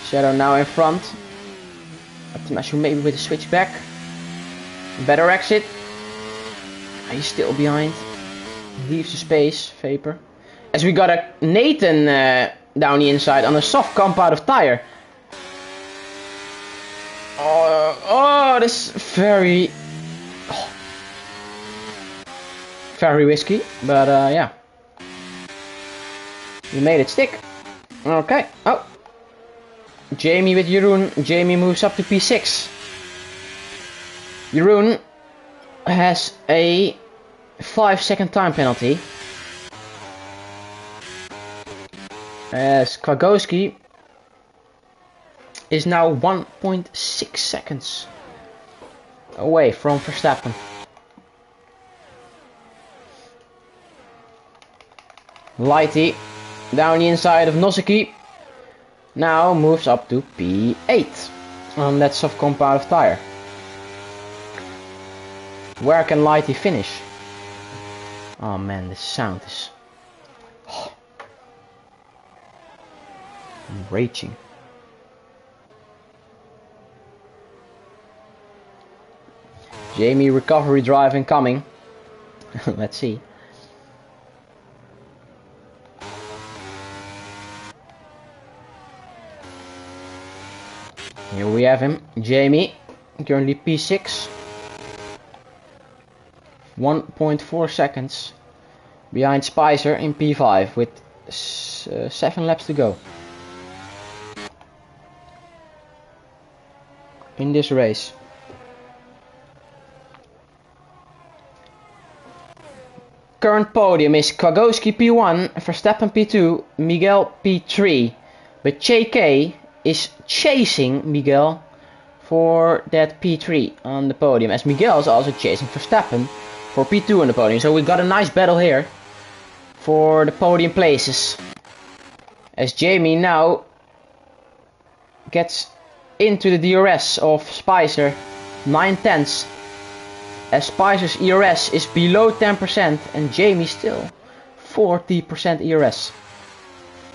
Shadow now in front. Atanashu maybe with a switchback. Better exit. He's still behind. Leaves the space. Vapor. As we got a Nathan down the inside on a soft compound of tire. Oh, this is very... Oh, very risky, but yeah. We made it stick. Okay. Oh. Jamie with Jeroen. Jamie moves up to P6. Jeroen has a 5-second time penalty. As Kwagowski is now 1.6 seconds away from Verstappen. Lighty down the inside of Noseki now moves up to P8 on that soft compound of tire. Where can Lighty finish? Oh man, this sound is... Oh. I'm raging. Jamie recovery drive incoming. Let's see. Here we have him, Jamie, currently P6. 1.4 seconds behind Spicer in P5 with 7 laps to go. In this race. current podium is Kwiatkowski P1, Verstappen P2, Miguel P3. But JK is chasing Miguel for that P3 on the podium, as Miguel is also chasing Verstappen for P2 on the podium. So we got a nice battle here for the podium places, as Jamie now gets into the DRS of Spicer 9/10, as Spicer's ERS is below 10% and Jamie still 40% ERS.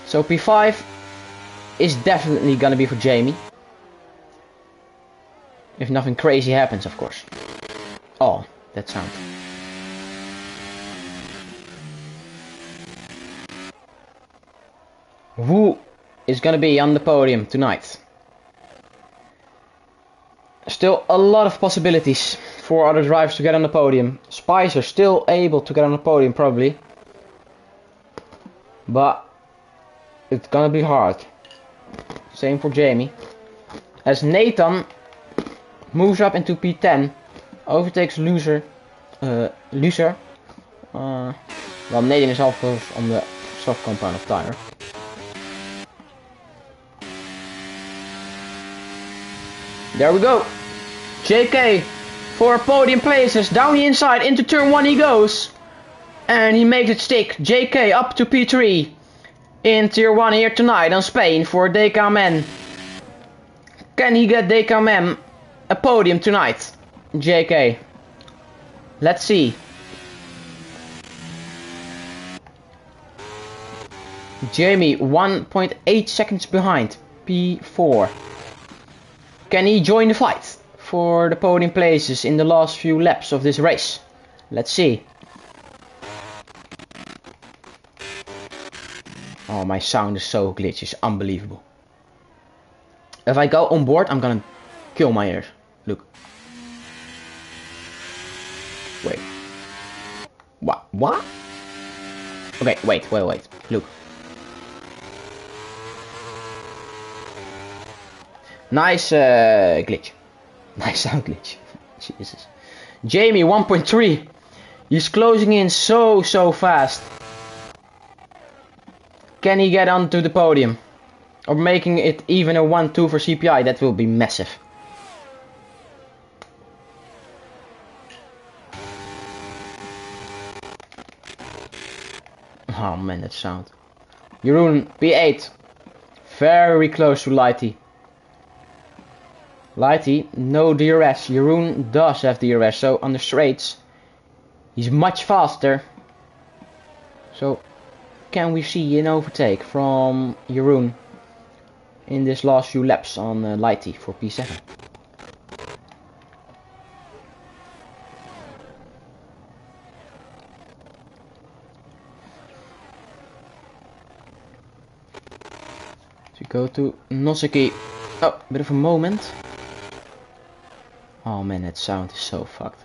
So P5 is definitely gonna be for Jamie, if nothing crazy happens, of course. Oh, that sound. Who is gonna be on the podium tonight? Still a lot of possibilities for other drivers to get on the podium. Spicer still able to get on the podium probably, but it's gonna be hard. Same for Jamie, as Nathan moves up into P10, overtakes Loser. Well, Nathan is of course on the soft compound of tire. There we go. JK for podium places. Down the inside into turn 1 he goes. And he makes it stick. JK up to P3 in tier 1 here tonight on Spain for DKMN. Can he get DKMN a podium tonight? JK. Let's see. Jamie 1.8 seconds behind. P4. Can he join the fight for the podium places in the last few laps of this race? Let's see. Oh, my sound is so glitchy, it's unbelievable. If I go on board, I'm gonna kill my ears. Look. Wait. What? Okay, wait. Look. Nice glitch. Nice sound glitch. Jesus. Jamie 1.3. He's closing in so fast. Can he get onto the podium? Or making it even a 1-2 for CPI? That will be massive. Oh man, that sound. Jeroen P8. Very close to Lighty. Lighty, no DRS. Jeroen does have DRS, so on the straights he's much faster. So can we see an overtake from Jeroen in this last few laps on Lighty for P7? So we go to Noseki. Oh, bit of a moment. Oh man, that sound is so fucked.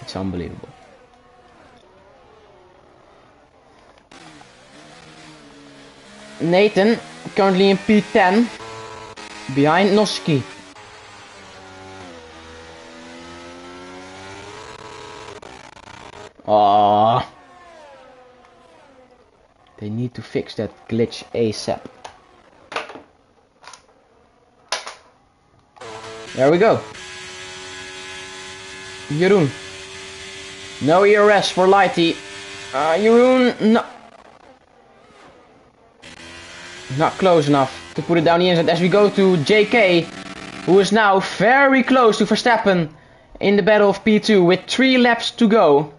It's unbelievable. Nathan, currently in P10, behind Noski. Ah, they need to fix that glitch ASAP. There we go. Jeroen. No ERS for Lighty. Jeroen, no. Not close enough to put it down the inside, as we go to JK, who is now very close to Verstappen in the battle of P2 with 3 laps to go.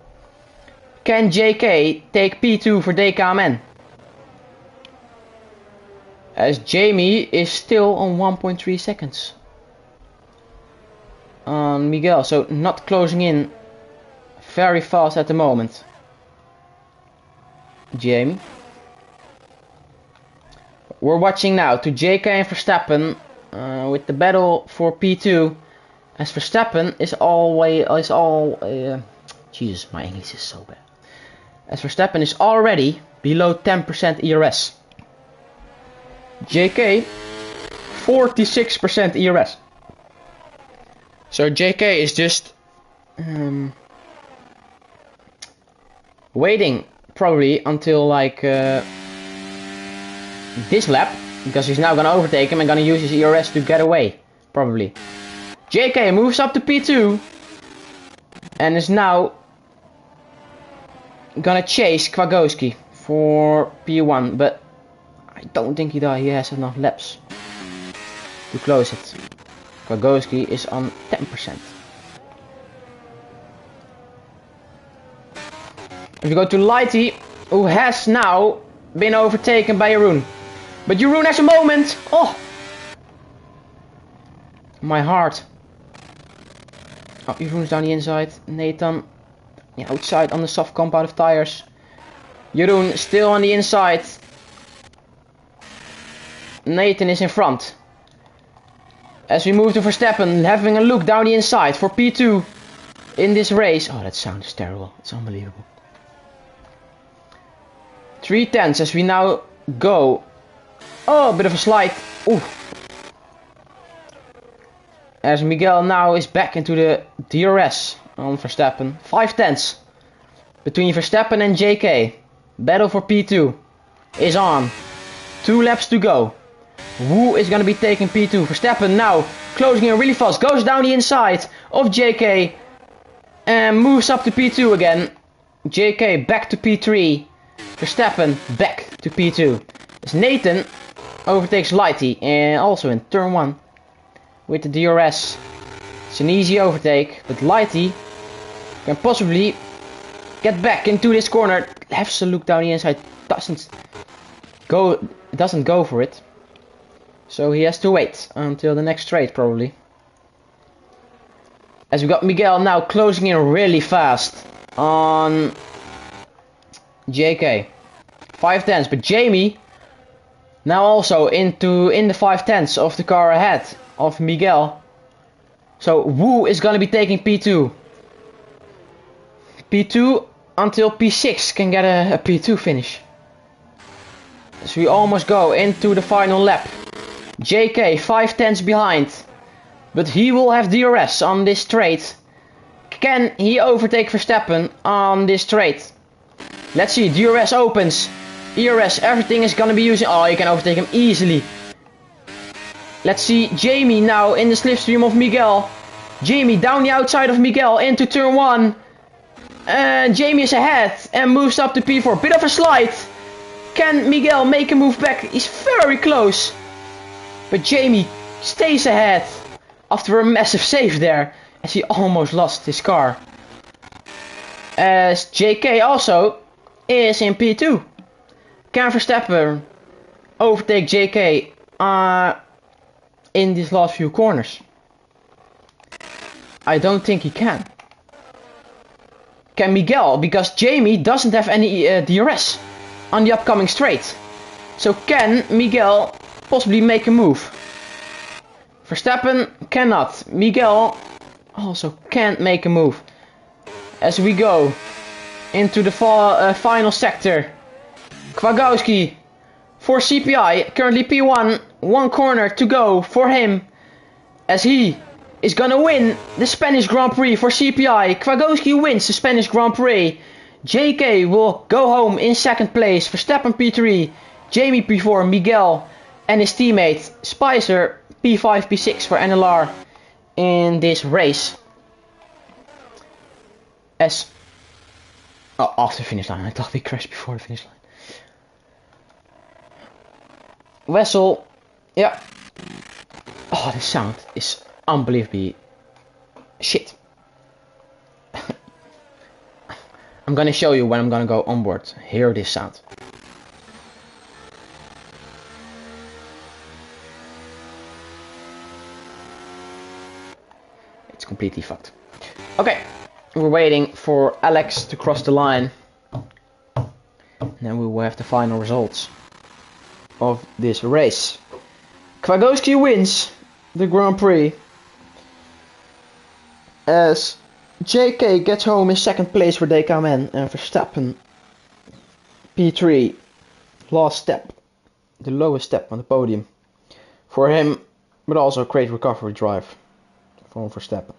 Can JK take P2 for DKMN? As Jamie is still on 1.3 seconds on Miguel, so not closing in very fast at the moment. Jamie. We're watching now to JK and Verstappen with the battle for P2, as Verstappen is Jesus, my English is so bad. As Verstappen is already below 10% ERS. JK 46% ERS. So JK is just waiting probably until like this lap, because he's now gonna overtake him and gonna use his ERS to get away, probably. JK moves up to P2 and is now gonna chase Kwagowski for P1, but I don't think he has enough laps to close it. Kwagowski is on 10%. If you go to Lighty, who has now been overtaken by Jeroen. But Jeroen has a moment! Oh! My heart. Oh, Jeroen's down the inside. Nathan the outside on the soft compound of tires. Jeroen still on the inside. Nathan is in front. As we move to Verstappen, having a look down the inside for P2 in this race. Oh, that sound is terrible. It's unbelievable. 3/10 as we now go. Oh, a bit of a slide. Ooh. As Miguel now is back into the DRS on Verstappen. 5/10 between Verstappen and JK. Battle for P2 is on. 2 laps to go. Who is going to be taking P2? Verstappen now closing in really fast. Goes down the inside of JK. And moves up to P2 again. JK back to P3. Verstappen back to P2. As Nathan overtakes Lighty. And also in turn 1. With the DRS. It's an easy overtake. But Lighty can possibly get back into this corner. Has a look down the inside. Doesn't go for it. So he has to wait until the next straight probably. As we got Miguel now closing in really fast on JK. 5/10, but Jamie now also in the 5/10 of the car ahead of Miguel. So Wu is gonna be taking P2. P2 until P6 can get a P2 finish. So we almost go into the final lap. JK 5/10 behind, but he will have DRS on this straight. Can he overtake Verstappen on this straight? Let's see, DRS opens. ERS, everything is gonna be using. Oh, you can overtake him easily. Let's see, Jamie now in the slipstream of Miguel. Jamie down the outside of Miguel into turn 1. And Jamie is ahead and moves up to P4. Bit of a slide. Can Miguel make a move back? He's very close. But Jamie stays ahead after a massive save there, as he almost lost his car. As JK also is in P2. Can Verstappen overtake JK in these last few corners? I don't think he can. Can Miguel? Because Jamie doesn't have any DRS on the upcoming straight. So can Miguel possibly make a move? Verstappen cannot. Miguel also can't make a move. As we go into the final sector. Kwagowski for CPI, currently P1, 1 corner to go for him. As he is gonna win the Spanish Grand Prix for CPI. Kwagowski wins the Spanish Grand Prix. JK will go home in 2nd place. Verstappen P3, Jamie P4, Miguel and his teammate Spicer P5, P6 for NLR in this race. As after the finish line, I thought we crashed before the finish line. Wessel, yeah. Oh, the sound is unbelievably shit. I'm gonna show you when I'm gonna go on board. Hear this sound. It's completely fucked. Okay, we're waiting for Alex to cross the line. And then we will have the final results of this race. Kwagowski wins the Grand Prix. As JK gets home in 2nd place for DKMN and Verstappen P3, last step, the lowest step on the podium for him, but also a great recovery drive from Verstappen.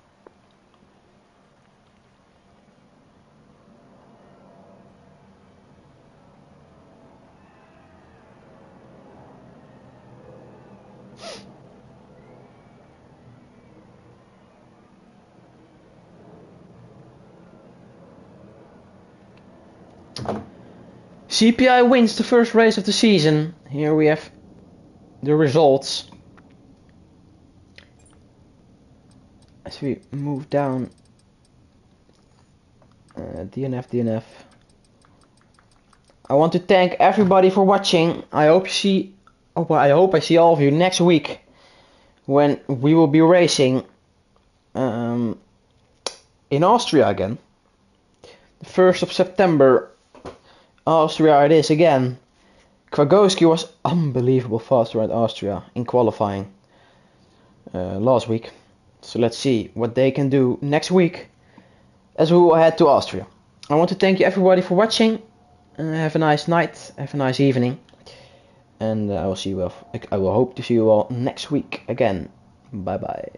CPI wins the first race of the season. Here we have the results. As we move down, DNF. I want to thank everybody for watching. I hope I see all of you next week when we will be racing in Austria again. The 1st of September, Austria it is again. Kwagoski was unbelievable fast around Austria in qualifying last week. So let's see what they can do next week as we will head to Austria. I want to thank you everybody for watching. Have a nice night, have a nice evening. And I will hope to see you all next week again. Bye bye.